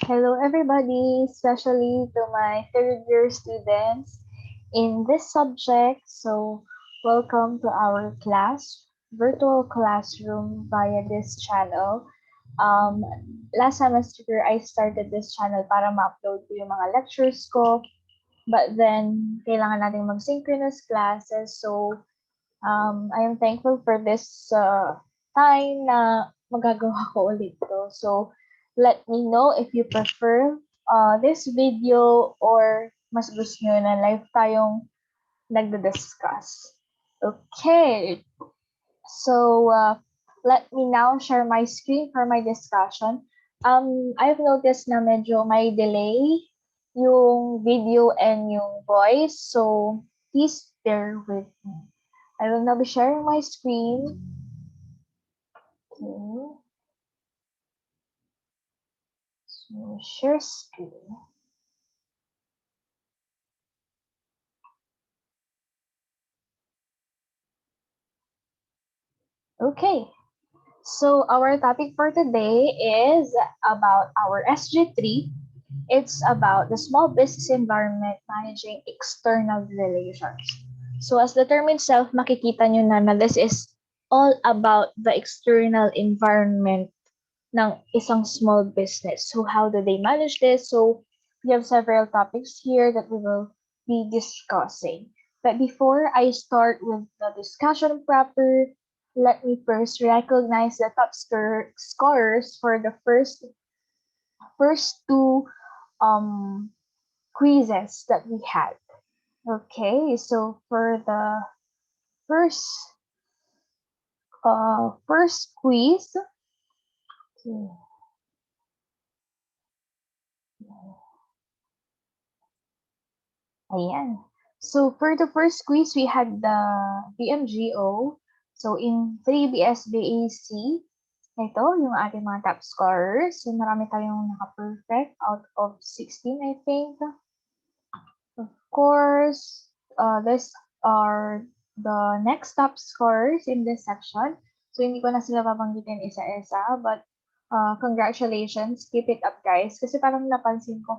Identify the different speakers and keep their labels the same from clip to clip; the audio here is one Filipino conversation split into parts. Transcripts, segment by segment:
Speaker 1: Hello, everybody, especially to my third year students in this subject. So, welcome to our virtual classroom via this channel. Um, Last semester, I started this channel para ma-upload ko yung mga lectures ko. But then, kailangan natin mag-synchronous classes. So, I am thankful for this time na magagawa ko ulit to. So, let me know if you prefer this video or mas gusto nyo na live tayong nagda-discuss. Okay, so let me now share my screen for my discussion. I've noticed na medyo may delay yung video and yung voice, so please bear with me. I will now be sharing my screen. Okay. So share screen. Okay. So our topic for today is about our SG3. It's about the small business environment managing external relations. So as the term itself, makikita nyo na this is all about the external environment ng isang small business. So how do they manage this? So we have several topics here that we will be discussing. But before I start with the discussion proper, let me first recognize the top scorers for the first two quizzes that we had. Okay, so for the first first quiz, okay. Ayan. So for the first quiz, we had the BMGO. So in 3 BSBAC, ito yung ating mga top scorers. So marami tayong naka-perfect out of 16, I think. Of course, these are the next top scorers in this section. So hindi ko na sila babanggitin isa-isa, but congratulations. Keep it up, guys. Kasi parang napansin ko,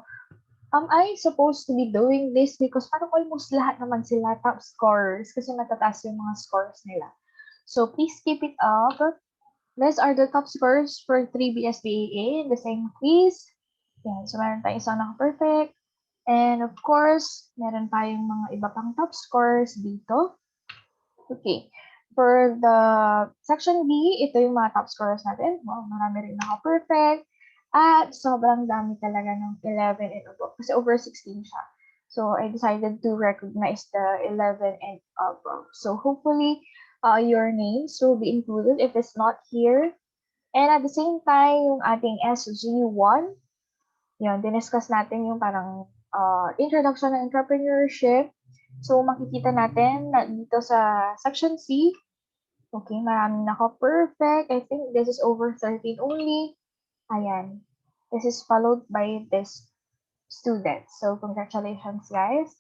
Speaker 1: am I supposed to be doing this? Because parang almost lahat naman sila top scorers kasi matataas yung mga scores nila. So please keep it up. These are the top scores for 3 BSBA in the same quiz. Yan. So meron tayong isang naka-perfect. And of course, meron tayong mga iba pang top scores dito. Okay. For the section B, ito yung mga top scores natin. Wow, marami rin naka-perfect. At sobrang dami talaga ng 11 and above. Kasi over 16 siya. So, I decided to recognize the 11 and above. So, hopefully, your names will be included if it's not here. And at the same time, yung ating SG1, yun, diniscuss natin yung parang introduction ng entrepreneurship. So, makikita natin na dito sa section C, okay, maraming naka-perfect. I think this is over 13 only. Ayan. This is followed by this student. So, congratulations, guys.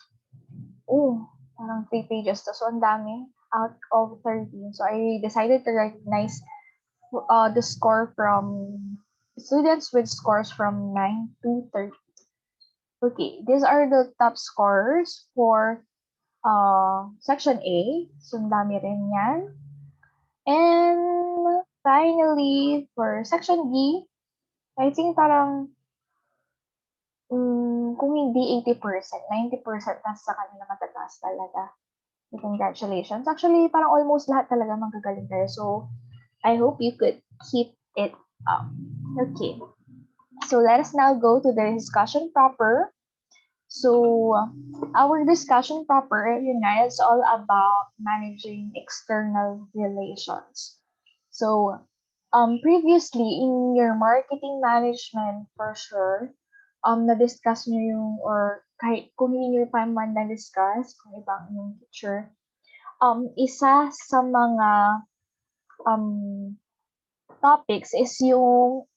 Speaker 1: Oh, parang 3 pages to. So, ang dami out of 13. So, I decided to recognize the score from students with scores from 9 to 30. Okay, these are the top scores for section A. So, ang dami rin yan. And finally, for section B, I think parang kung hindi 80%, 90% nasa kanila matataas talaga. So, congratulations. Actually, parang almost lahat talaga magagaling kayo. So, I hope you could keep it up. Okay. So, let us now go to the discussion proper. So, our discussion proper, yun nga, it's all about managing external relations. So, previously, in your marketing management, for sure, na-discuss nyo yung, or kahit kung hindi nyo pa man na-discuss, kung ibang yung teacher, isa sa mga topics is yung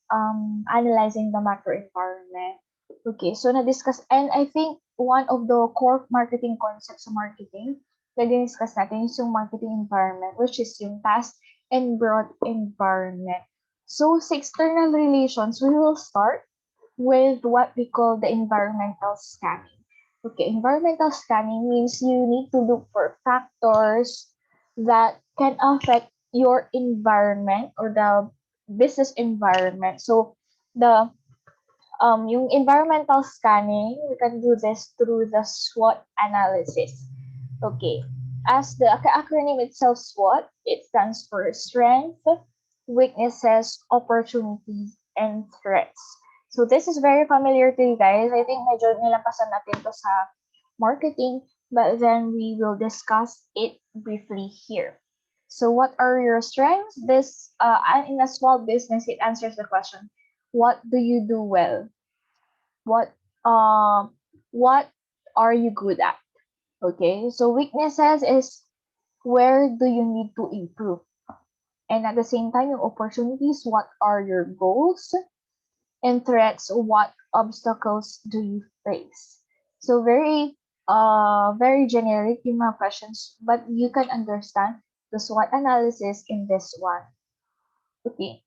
Speaker 1: analyzing the macro environment. Okay, so na-discuss, and I think one of the core marketing concepts sa marketing na discuss natin is yung marketing environment, which is yung past and broad environment. So, sa external relations, we will start with what we call the environmental scanning. Okay, environmental scanning means you need to look for factors that can affect your environment or the business environment. So the yung environmental scanning, we can do this through the SWOT analysis. Okay. As the acronym itself, SWOT, it stands for strength, weaknesses, opportunities, and threats. So this is very familiar to you guys. I think medyo nilampasan natin to sa marketing, but then we will discuss it briefly here. So what are your strengths? This in a small business, it answers the question, what do you do well? What um what are you good at? Okay, so weaknesses is where do you need to improve? And at the same time, your opportunities, what are your goals? And threats, what obstacles do you face? So very generic yung mga questions, but you can understand the SWOT analysis in this one. Okay.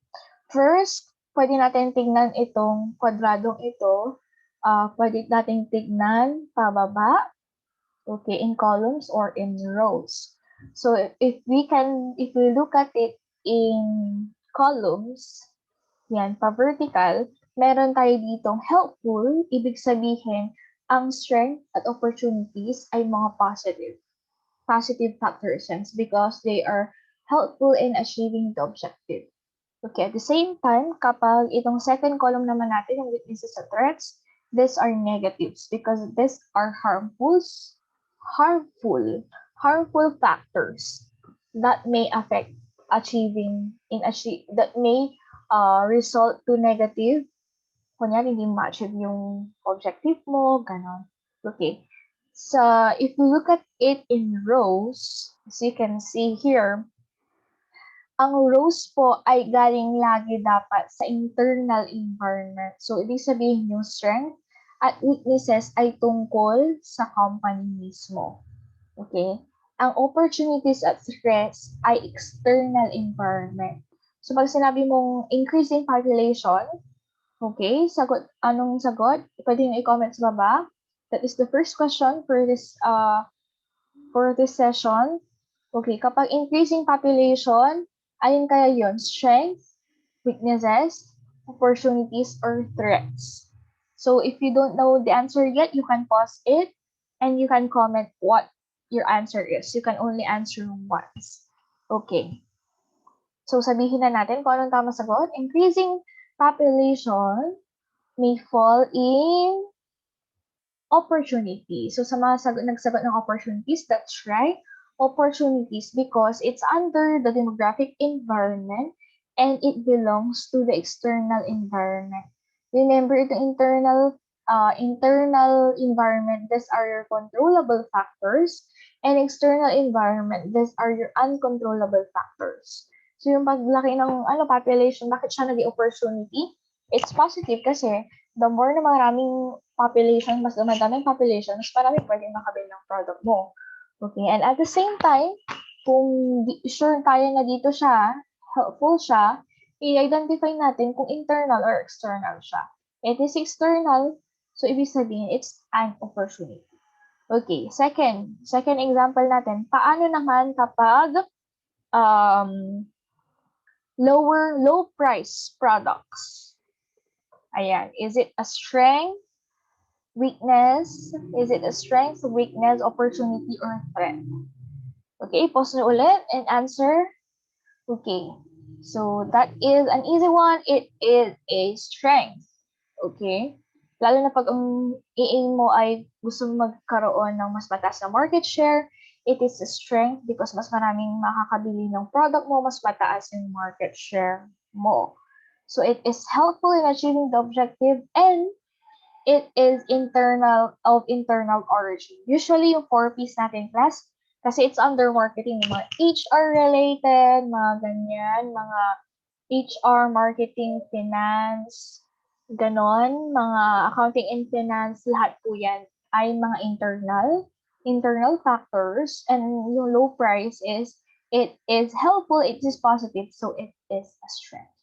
Speaker 1: First, pwede natin tingnan itong kwadradong ito. Pwede natin tignan pababa, okay, in columns or in rows. So if we look at it in columns, yan, pa-vertical, meron tayo ditong helpful, ibig sabihin, ang strength at opportunities ay mga positive factors because they are helpful in achieving the objective. Okay, at the same time, kapag itong second column naman natin, yung weaknesses at threats, these are negatives because these are harmful factors that may affect that may result to negative, kunyari hindi ma-achieve yung objective mo, ganon. Okay. So, if we look at it in rows, as you can see here, ang roles po ay galing lagi dapat sa internal environment. So, ibig sabihin yung strength at weaknesses ay tungkol sa company mismo. Okay? Ang opportunities at threats ay external environment. So, pag sinabi mong increasing population, okay, anong sagot? Pwede nyo i-comment sa baba. That is the first question for this session. Okay, kapag increasing population, alin kaya yon? Strengths, weaknesses, opportunities, or threats? So if you don't know the answer yet, you can pause it and you can comment what your answer is. You can only answer once. Okay. So sabihin na natin kung anong tama sagot. Increasing population may fall in opportunity. So sa mga nagsagot ng opportunities, that's right. Opportunities because it's under the demographic environment and it belongs to the external environment. Remember, the internal environment, these are your controllable factors, and external environment, these are your uncontrollable factors. So yung paglaki ng population, bakit siya naging opportunity? It's positive kasi the more na maraming population, mas dumadaming population, mas marami pwedeng makabili ng product mo. Okay, and at the same time, kung sure tayo na dito siya, helpful siya, i-identify natin kung internal or external siya. It is external, so ibig sabihin, it's an opportunity. Okay, second example natin, paano naman kapag low price products? Ayan, is it a strength, weakness? Is it a strength, weakness, opportunity, or threat? Okay, pause nyo ulit and answer. Okay, so that is an easy one. It is a strength. Okay? Lalo na pag ang i-aim mo ay gusto mo magkaroon ng mas mataas na market share, it is a strength because mas maraming makakabili ng product mo, mas mataas yung market share mo. So it is helpful in achieving the objective and it is internal origin. Usually yung 4Ps natin class, kasi it's under marketing, mga HR related, mga ganyan, mga HR, marketing, finance, ganon, mga accounting and finance, lahat po yan ay mga internal factors, and yung low price is, it is helpful, it is positive, so it is a strength.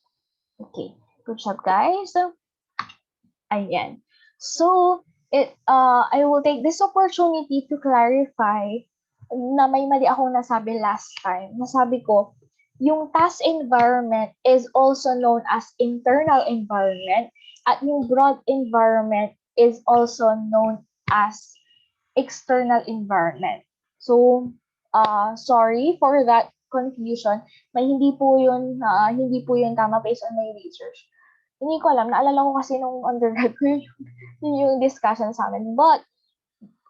Speaker 1: Okay, good job guys. Ayan. So, I will take this opportunity to clarify na may mali akong nasabi last time. Nasabi ko, yung task environment is also known as internal environment at yung broad environment is also known as external environment. So, sorry for that confusion. May hindi po yun tama based on my research. Hindi ko alam, naalala ko kasi nung undergrad ko yun yung discussion sa amin. But,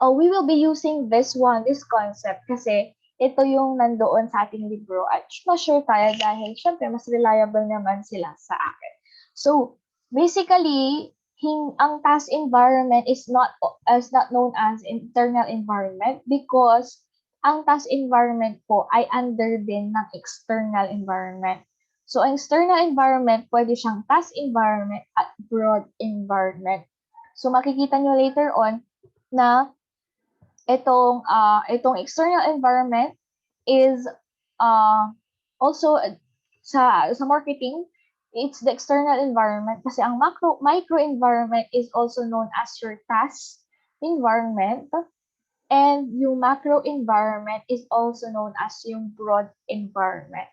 Speaker 1: we will be using this concept kasi ito yung nandoon sa ating libro at mas sure tayo dahil syempre mas reliable naman sila sa akin. So, basically, ang task environment is not known as internal environment because ang task environment po ay under din ng external environment. So, ang external environment, pwede siyang task environment at broad environment. So, makikita nyo later on na itong external environment is also sa marketing, it's the external environment kasi ang micro environment is also known as your task environment and yung macro environment is also known as yung broad environment.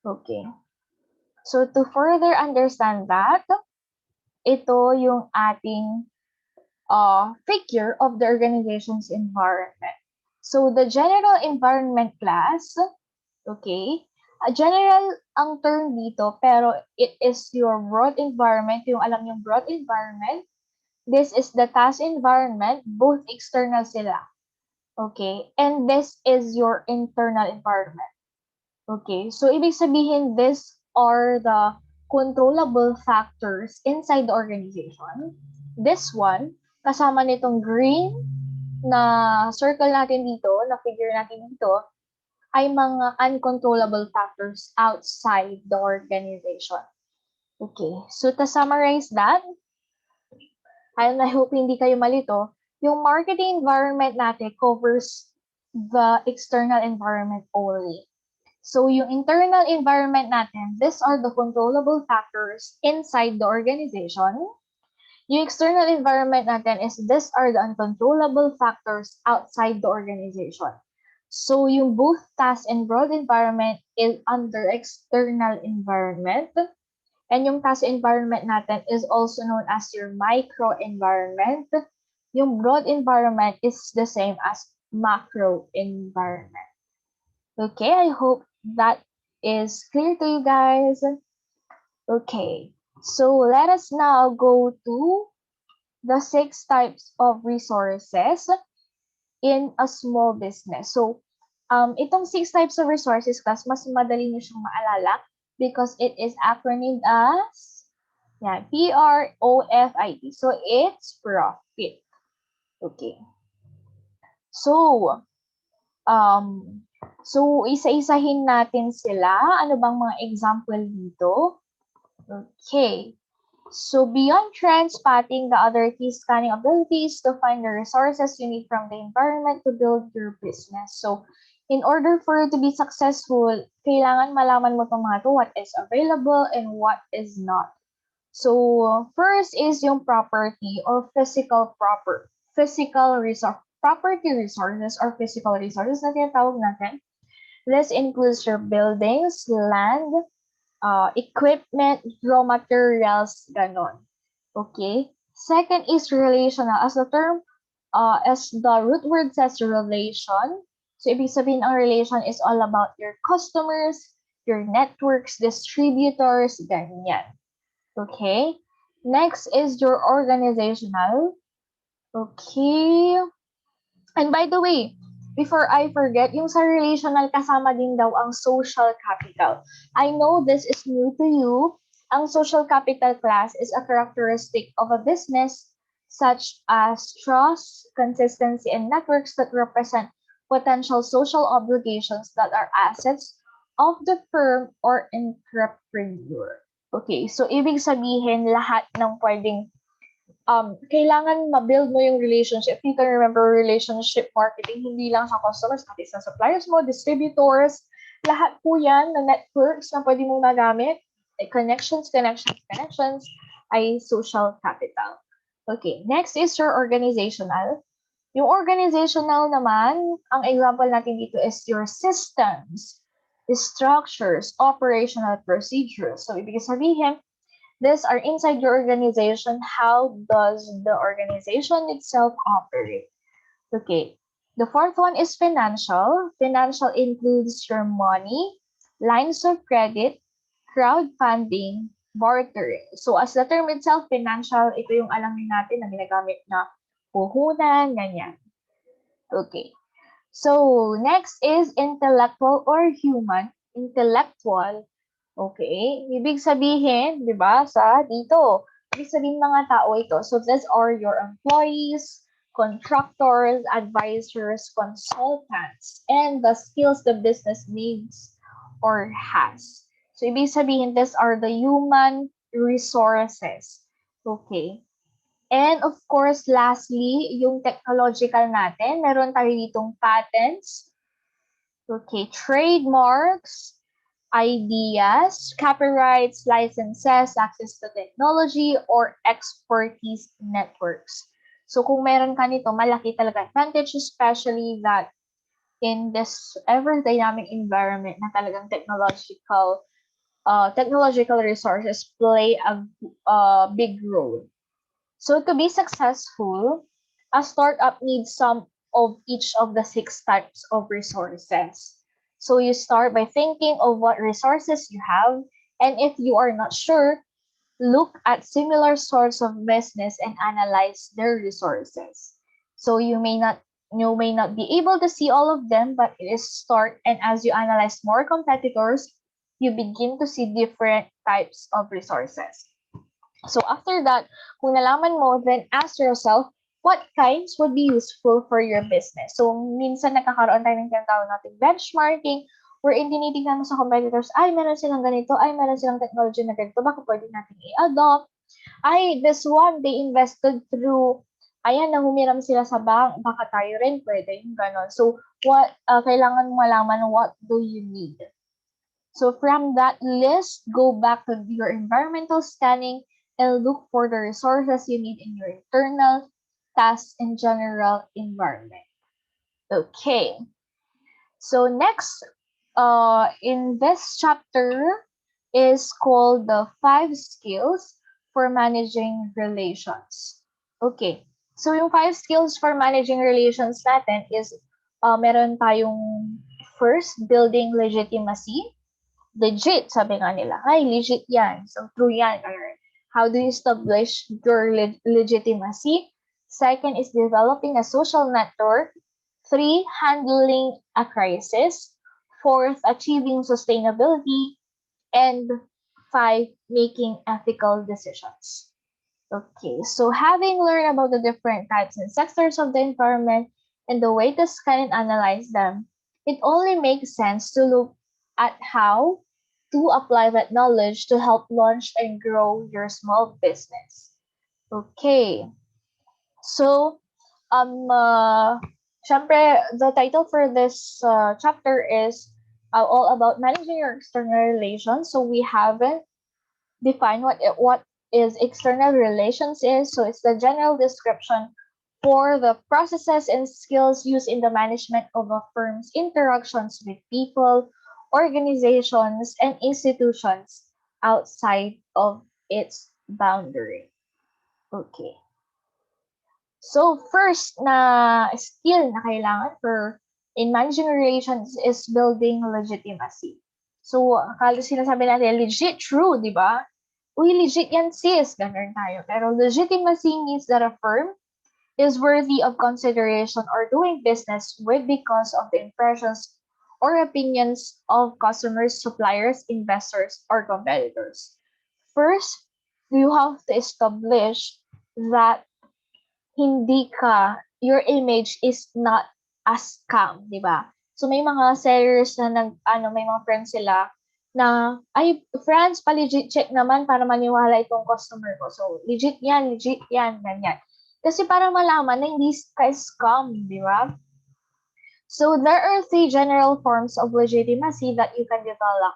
Speaker 1: Okay. So to further understand that, ito yung ating figure of the organization's environment. So the general environment class, okay, general ang term dito, pero it is your broad environment, yung alam yung broad environment. This is the task environment, both external sila. Okay, and this is your internal environment. Okay, so ibig sabihin, these are the controllable factors inside the organization. This one, kasama nitong green na circle natin dito, na figure natin dito, ay mga uncontrollable factors outside the organization. Okay, so to summarize that, and I hope hindi kayo malito, yung marketing environment natin covers the external environment only. So yung internal environment natin, these are the controllable factors inside the organization. Yung external environment natin is these are the uncontrollable factors outside the organization. So yung both task and broad environment is under external environment. And yung task environment natin is also known as your micro environment. Yung broad environment is the same as macro environment. Okay, I hope that is clear to you guys. Okay, so let us now go to the 6 types of resources in a small business. So, itong 6 types of resources, class, mas madali nyo siyang maalala because it is acronymed as PROFIT. So, it's profit. Okay. So, isa-isahin natin sila. Ano bang mga example dito? Okay. So, beyond trend spotting, the other key scanning abilities to find the resources you need from the environment to build your business. So, in order for you to be successful, kailangan malaman mo itong mga to, what is available and what is not. So, first is yung property or physical resource. Property resources or physical resources na tinatawag natin. This includes your buildings, land, equipment, raw materials, ganon. Okay? Second is relational. As the root word says, relation. So, ibig sabihin ang relation is all about your customers, your networks, distributors, ganyan. Okay? Next is your organizational. Okay. And by the way, before I forget, yung sa relational kasama din daw ang social capital. I know this is new to you. Ang social capital class is a characteristic of a business such as trust, consistency, and networks that represent potential social obligations that are assets of the firm or entrepreneur. Okay, so ibig sabihin lahat ng pwedeng kailangan ma-build mo yung relationship. You can remember relationship marketing, hindi lang sa customers, pati sa suppliers mo, distributors, lahat po yan na networks na pwede mong magamit. Connections ay social capital. Okay, next is your organizational. Yung organizational naman, ang example natin dito is your systems, structures, operational procedures. So, ibig sabihin, these are inside your organization. How does the organization itself operate? Okay. The fourth one is financial. Financial includes your money, lines of credit, crowdfunding, bartering. So as the term itself, financial, ito yung alamin natin na ginagamit na puhunan, ganyan. Okay. So next is intellectual or human. Intellectual. Okay. Ibig sabihin, di ba, sa dito, ibig sabihin mga tao ito. So these are your employees, contractors, advisors, consultants, and the skills the business needs or has. So ibig sabihin, these are the human resources. Okay. And of course, lastly, yung technological natin, meron tayo ditong patents, okay, trademarks, ideas, copyrights, licenses, access to technology, or expertise networks. So kung meron ka nito, malaki talaga advantage, especially that in this ever dynamic environment na talagang technological resources play a big role. So to be successful, a startup needs some of each of the 6 types of resources. So you start by thinking of what resources you have, and if you are not sure, look at similar sorts of business and analyze their resources. So you may not be able to see all of them, but it is start, and as you analyze more competitors, you begin to see different types of resources. So after that, kung nalaman mo, then ask yourself, what kinds would be useful for your business? So minsan nakakaroon tayo ng tinatawag nating benchmarking, wherein tinitingnan mo sa competitors, ay meron silang ganito, ay meron silang technology na ganito, baka pwede natin i-adopt. Ay, this one, they invested through, ayan, nahumiram sila sa bank, baka tayo rin pwede, yung ganon. So, kailangan mo malaman what do you need. So from that list, go back to your environmental scanning and look for the resources you need in your internal, task, and general environment. Okay. So next, in this chapter is called the 5 skills for managing relations. Okay. So yung 5 skills for managing relations natin is meron tayong first, building legitimacy. Legit, sabi nga nila. Ay, legit yan. So, true yan. How do you establish your legitimacy? Second is developing a social network. 3, handling a crisis. 4th, achieving sustainability. And 5, making ethical decisions. Okay, so having learned about the different types and sectors of the environment and the way to scan and analyze them, it only makes sense to look at how to apply that knowledge to help launch and grow your small business. Okay, so syempre, the title for this chapter is all about managing your external relations. So we haven't defined what is external relations is. So it's the general description for the processes and skills used in the management of a firm's interactions with people, organizations, and institutions outside of its boundary. Okay. So first na skill na kailangan for in managing relations is building legitimacy. So, akala sinasabi natin, legit, true, di ba? Uy, legit yan sis, ganun tayo. Pero legitimacy means that a firm is worthy of consideration or doing business with because of the impressions or opinions of customers, suppliers, investors, or competitors. First, you have to establish that your image is not a scam, di ba? So may mga sellers na may mga friends sila na, ay, friends, pa-legit check naman para maniwala itong customer ko. So, legit yan, ganyan. Kasi para malaman na hindi ka scam, di ba? So, there are 3 general forms of legitimacy that you can develop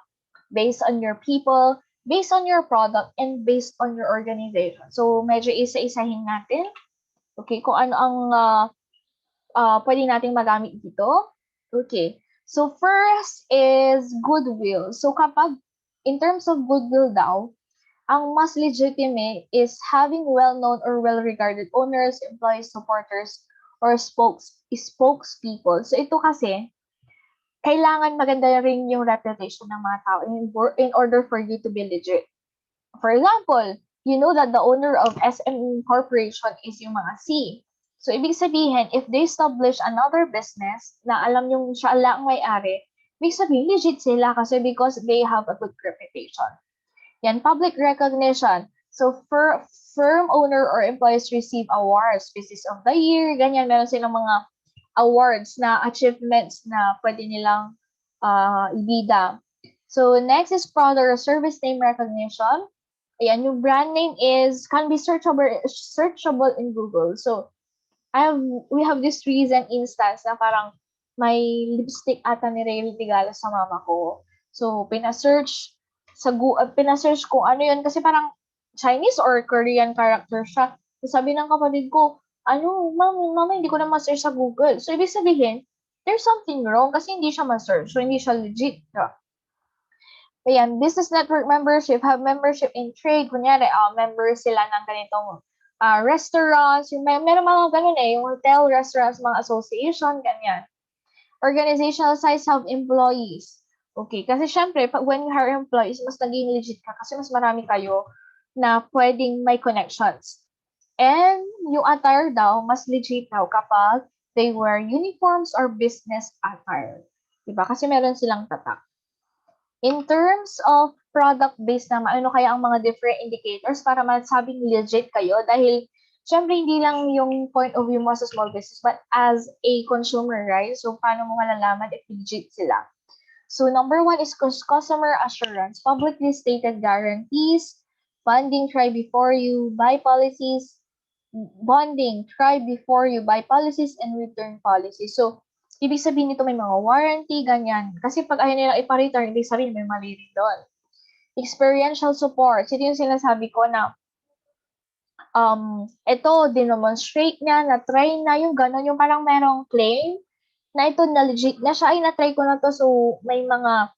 Speaker 1: based on your people, based on your product and based on your organization. So, medyo isa-isahin natin. Okay, kung ano ang pwede nating magamit dito. Okay. So, first is goodwill. So, kapag in terms of goodwill daw, ang mas legitimate is having well-known or well-regarded owners, employees, supporters, or spokespeople. So, ito kasi, kailangan maganda rin yung reputation ng mga tao in order for you to be legit. For example, you know that the owner of SM Corporation is yung mga C. So, ibig sabihin, if they establish another business na alam yung siya lang may-ari, ibig sabihin, legit sila kasi because they have a good reputation. Yan, public recognition. So, firm owner or employees receive awards, Business of the Year, ganyan, meron silang mga awards na achievements na pwede nilang ibida. So, next is product or service name recognition. Ayan, yung brand name can be searchable in Google. So, we have this recent instance na parang may lipstick ata ni Rayl Tigala sa mama ko. So, pinasearch kung ano yun kasi parang Chinese or Korean character siya. So, sabi ng kapatid ko, mama, hindi ko na ma-search sa Google. So, ibig sabihin, there's something wrong kasi hindi siya ma-search. So, hindi siya legit. Ayan, business network membership, have membership in trade. Kunyari, member sila ng ganitong restaurants. Yung meron mga ganun yung hotel, restaurants, mga association, ganyan. Organizational size have employees. Okay, kasi syempre, when you hire employees, mas naging legit ka kasi mas marami kayo na pwedeng may connections. And yung attire daw, mas legit daw kapag they wear uniforms or business attire. Diba? Kasi meron silang tatak. In terms of product-based naman, ano kaya ang mga different indicators para masabing legit kayo? Dahil, syempre, hindi lang yung point of view mo sa small business, but as a consumer, right? So, paano mo malalaman if legit sila? So, number one is customer assurance, publicly stated guarantees, bonding, try before you buy policies, and return policies. So, ibig sabihin nito may mga warranty, ganyan. Kasi pag ayaw nila ipa-return, ibig sabihin may mali rin doon. Experiential support. Ito yung sinasabi ko na ito, demonstrate niya, na-try na yung gano'n, yung parang merong claim na ito na legit na siya, ay na-try ko na to, so may mga,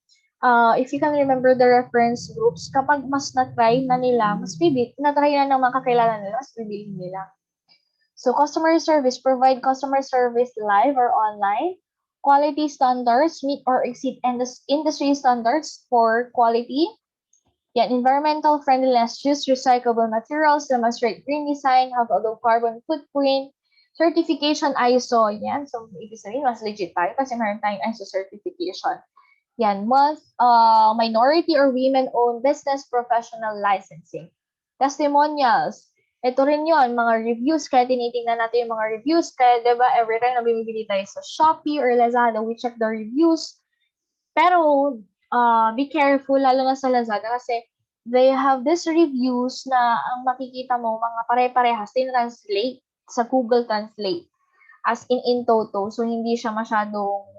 Speaker 1: if you can remember the reference groups, kapag mas na-try na nila, na-try na ng mga kakilala nila, mas bibilhin nila. So, customer service, provide customer service live or online. Quality standards, meet or exceed industry standards for quality. Yan, environmental friendliness, use recyclable materials, demonstrate green design, have a low carbon footprint. Certification ISO, yan. So, ibig sabihin, mas legit tayo kasi meron tayong ISO certification. Yan, minority or women-owned business professional licensing. Testimonials. Ito rin yon, mga reviews, kaya tinitingnan natin yung mga reviews, kaya diba every time na bumibili tayo sa Shopee or Lazada, we check the reviews. Pero, be careful, lalo na sa Lazada, kasi they have these reviews na ang makikita mo, mga pare-parehas, tinranslate sa Google Translate as in toto. So, hindi siya masyadong,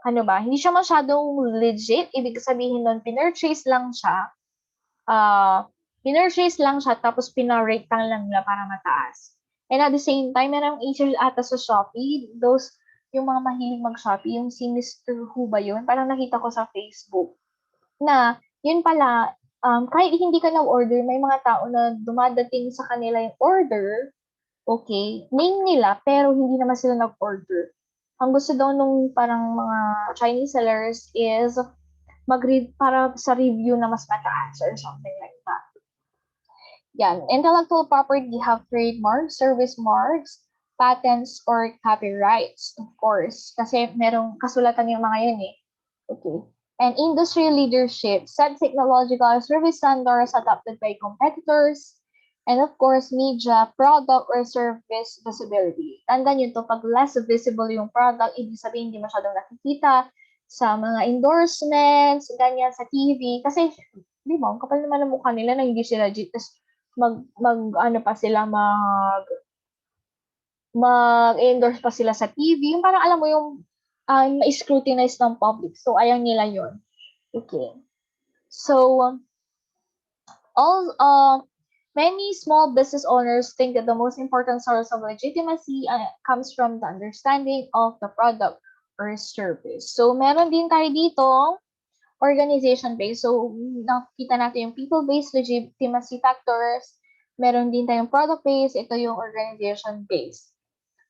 Speaker 1: hindi siya masyadong legit. Ibig sabihin nun, pinurchase lang siya, tapos pinarate lang nila para mataas. And at the same time, merong issues ata sa Shopee, yung mga mahilig mag-Shopee, yung si Mr. Who ba yun? Parang nakita ko sa Facebook, na yun pala, kahit hindi ka na-order, may mga tao na dumadating sa kanila yung order, okay, name nila, pero hindi naman sila nag-order. Ang gusto daw nung parang mga Chinese sellers is mag-read para sa review na mas mataas or something like that. Yan. Intellectual property have trademarks, service marks, patents, or copyrights, of course. Kasi merong kasulatan yung mga yun eh. Okay. And industry leadership, set technological service standards adopted by competitors, and of course, media, product, or service visibility. Tandaan yun to, pag less visible yung product, ibig sabihin hindi masyadong nakikita sa mga endorsements, ganyan sa TV. Kasi, di ba, kapal naman ang mukha nila na hindi sila legit. Mag-endorse pa sila sa TV. Yung parang alam mo yung ma-scrutinize ng public. So, ayaw nila yon. Okay. So, Many small business owners think that the most important source of legitimacy comes from the understanding of the product or service. So, meron din tayo dito organization-based. So, nakita natin yung people-based legitimacy factors. Meron din tayong product-based. Ito yung organization-based.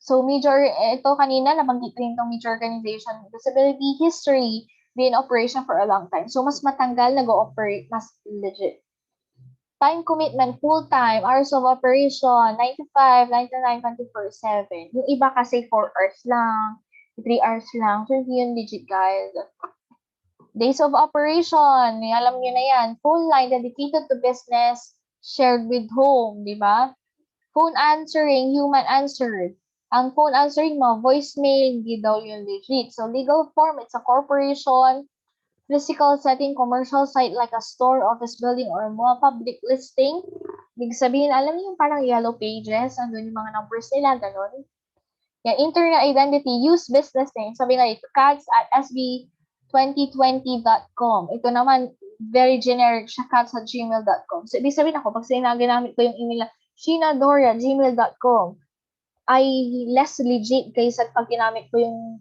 Speaker 1: So, ito kanina, nabanggit rin itong major organization. Visibility, history, been in operation for a long time. So, mas matanggal, nag-ooperate, mas legit. Time commitment, full-time, hours of operation, 9 to 5, 9 to 9, 24/7. Yung iba kasi 4 hours lang, 3 hours lang. So, hindi yun legit, guys. Days of operation, alam niyo na yan. Phone line dedicated to business, shared with home, di ba? Phone answering, human answered. Ang phone answering mo, voicemail, hindi daw yun legit. So, legal form, it's a corporation, physical setting, commercial site like a store, office building, or mga public listing. Ibig sabihin, alam niyo yung parang yellow pages, andun yung mga numbers nila, ganun. Yan, internal identity, use business name. Sabi nga ito, cats@sb2020.com. Ito naman, very generic siya, cats@gmail.com. So, ibig sabihin ako, pag ginamit ko yung email na shinadora@gmail.com, ay less legit kaysa pag ginamit ko yung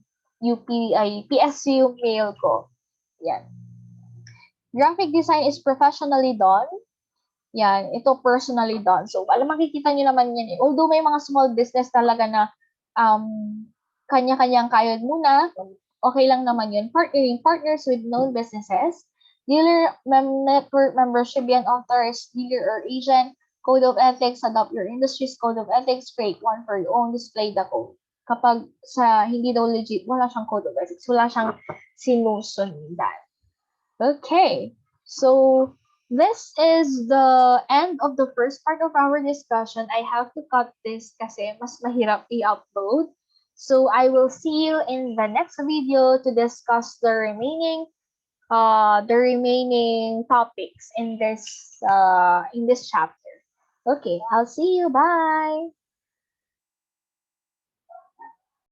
Speaker 1: PSU mail ko. Yan. Graphic design is professionally done. Yan, ito personally done. So, makikita nyo naman yan eh. Although may mga small business talaga na kanya-kanyang kayod muna, okay lang naman yun. Partnering partners with known businesses, dealer network membership yan, authorized dealer or agent, code of ethics, adopt your industry's code of ethics, create one for your own, display the code. Kapag sa hindi daw legit, wala siyang code of ethics, wala siyang sinusundan. Okay, so this is the end of the first part of our discussion. I have to cut this kasi mas mahirap i-upload. So I will see you in the next video to discuss the remaining topics in this chapter. Okay, I'll see you. Bye.